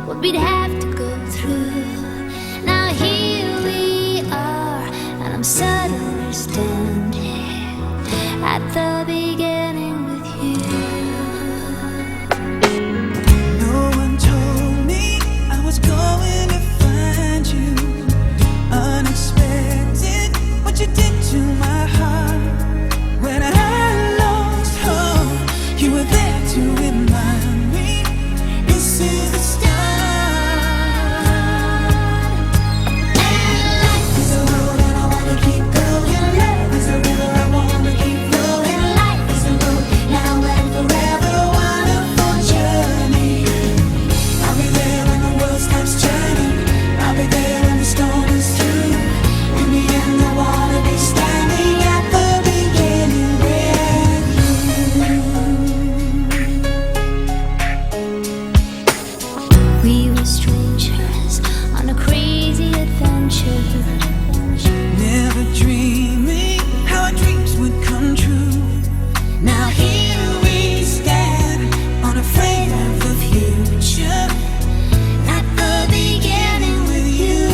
what we'd have to go through. Now here we are, and I'm suddenly standing at the beginning with you. No one told me I was going to find you. Unexpected, what you did to my heart. When I lost hope, you were there to remind me this is the start. And life is a road and I wanna keep going. Love is a river I wanna keep flowing. Life is a road now and forever, wonderful journey. I'll be there when the world stops turning. I'll be there when the storm is through. In the end I wanna be standing at the beginning with you. We were strangers on a crazy adventure. Never dreaming how our dreams would come true. Now here we stand, unafraid of the future. At the beginning with you.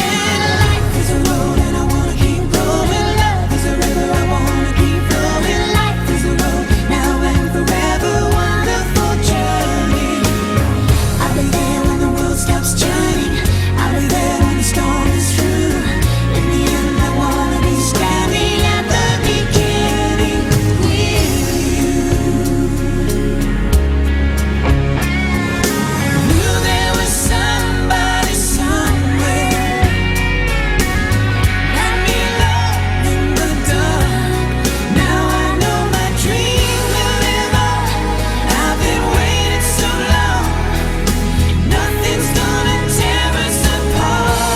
And life is a road and I wanna keep going. Love is a river I wanna keep flowing. Life is a road now and forever, wonderful journey. I'll be there when the world stops turning. I'll be there when the storm is through. In the end I wanna be standing at the beginning with you. Knew there was somebody somewhere. Let me love in the dark. Now I know my dream will live on. I've been waiting so long. Nothing's gonna tear us apart.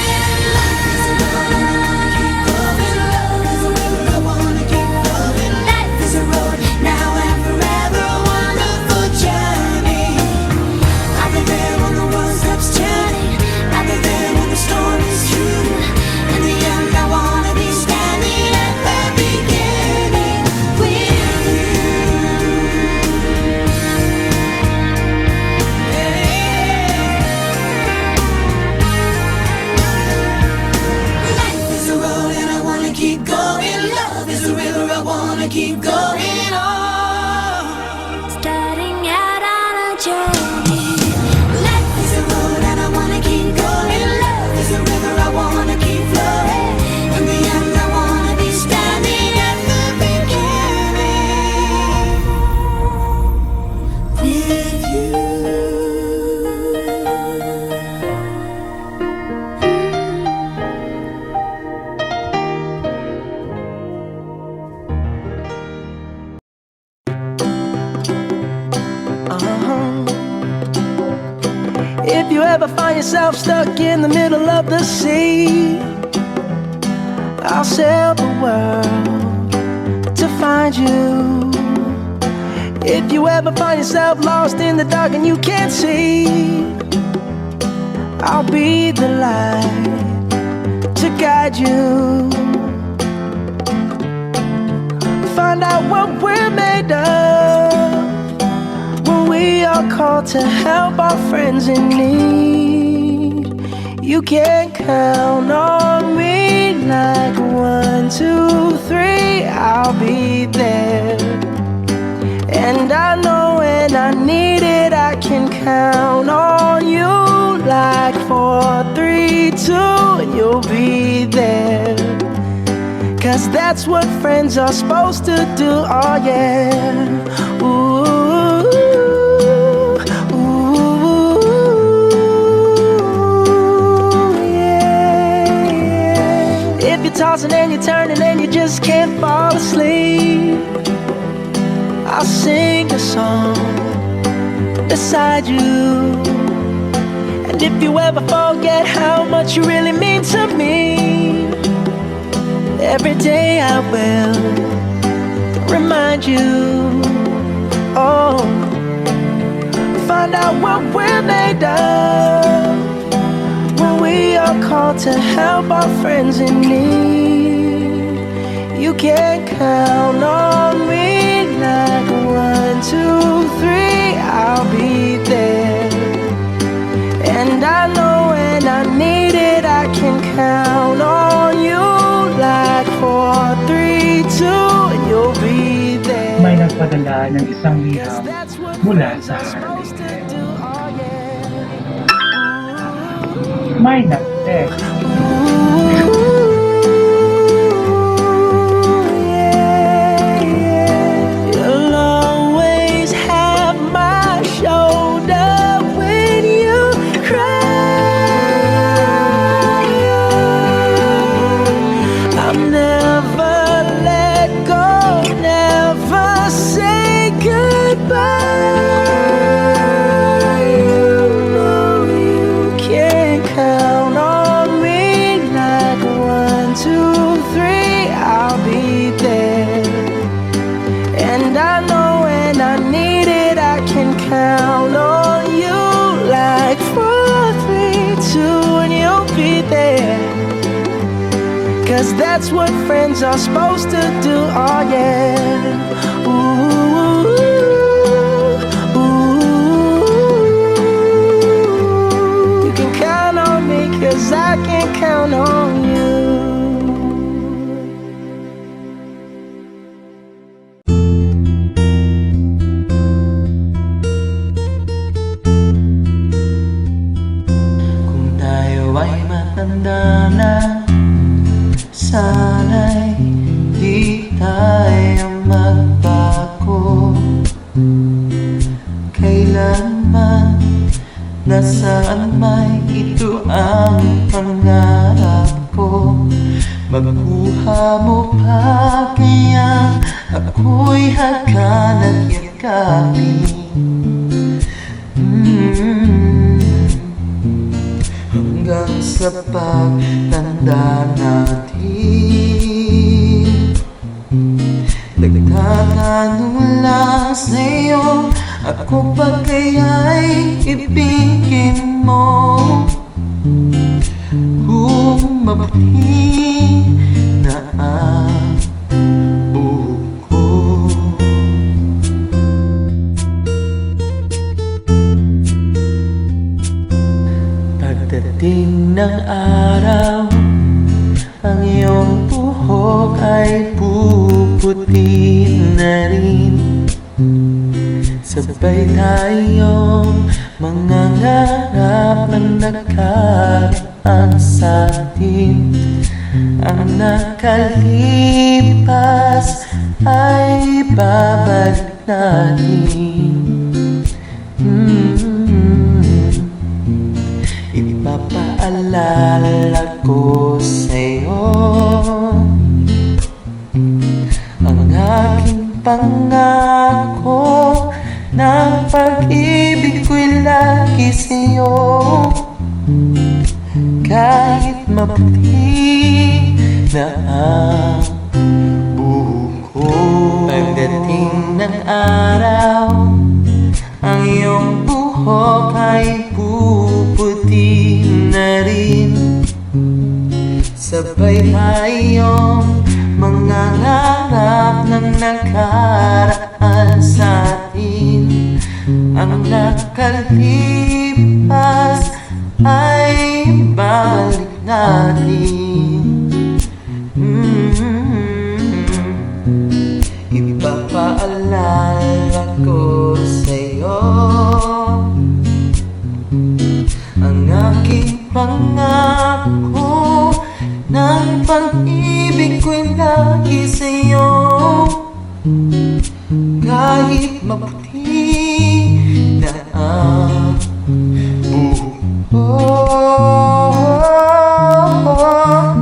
And life is a road and I wanna keep going. Love is a river I wanna keep flowing. Life is a road now and forever, wonderful journey. I'll be there when the world stops turning. I'll be there when the storm is through. In the end I wanna be standing at the beginning with you. Life is a road and I wanna keep going. Love is a river I wanna keep going on. Starting out on a journey. Life is a road and I wanna keep going. Love is a river I wanna keep flowing. In the end I wanna be standing at the beginning with you. If you ever find yourself stuck in the middle of the sea, I'll sail the world to find you. If you ever find yourself lost in the dark and you can't see, I'll be the light to guide you. Find out what we're made of when we are called to help our friends in need. You can count on me like 1, 2, 3, I'll be there. And I know when I need it, I can count on you like 4, 3, 2, and you'll be there. 'Cause that's what friends are supposed to do, oh yeah. Ooh, ooh, yeah. If you're tossing and you're turning and you just can't fall asleep, I'll sing a song beside you. And if you ever forget how much you really mean to me, every day I will remind you. Oh, find out what we're made of when we are called to help our friends in need. You can count on me like 1, 2, 3, magpadala ng isang liham mula sa haraling. May nag-text. You'll always have my shoulder when you cry. I'll never let go, never say goodbye. You know you can count on me like 1, 2, 3, I'll be there. And I know when I need it, I can count on you like 4, 3, 2, and you'll be there. 'Cause that's what friends are supposed to do, oh yeah. Ooh, ooh. You can count on me 'cause I can count on you. Kung tayo ay matanda na, sana'y di tayo magbago. Kailanman, nasaan may ito ang pangarap ko. Magkuha mo pa kaya ako'y hagkan at yakapin. Hanggang sa pagtanda natin, nagtatanong lang sa'yo, ako ba kaya'y ibigin mo? Kung mabuti na ang buhok ko. Pagdating ng araw, ang iyong buhok ay puputi na rin. Sabay tayong mangangarap na nakaraan sa atin. Ang nakalipas ay babalik natin. Ipapaalala ko sa'yo ang aking pangako na pag-ibig ko'y lagi sa'yo. Kahit maputi na ang buhok ko. Pagdating ng araw, ang iyong buhok ay puputi na rin. Sabay tayong mangangarap ng nakaraan sa atin. Ang nakalipas ay balik natin. Ipapaalala ko sa'yo ang aking pangako ng pag-ibig ko'y lagi sa'yo. Kahit maputi na ang buhok ko,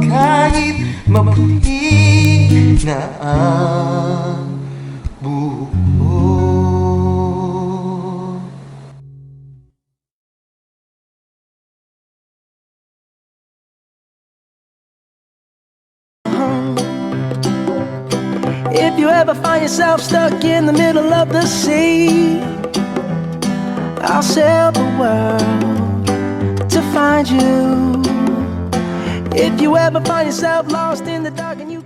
kahit maputi na ang buhok ko. If you ever find yourself stuck in the middle of the sea, I'll sail the world to find you. If you ever find yourself lost in the dark and you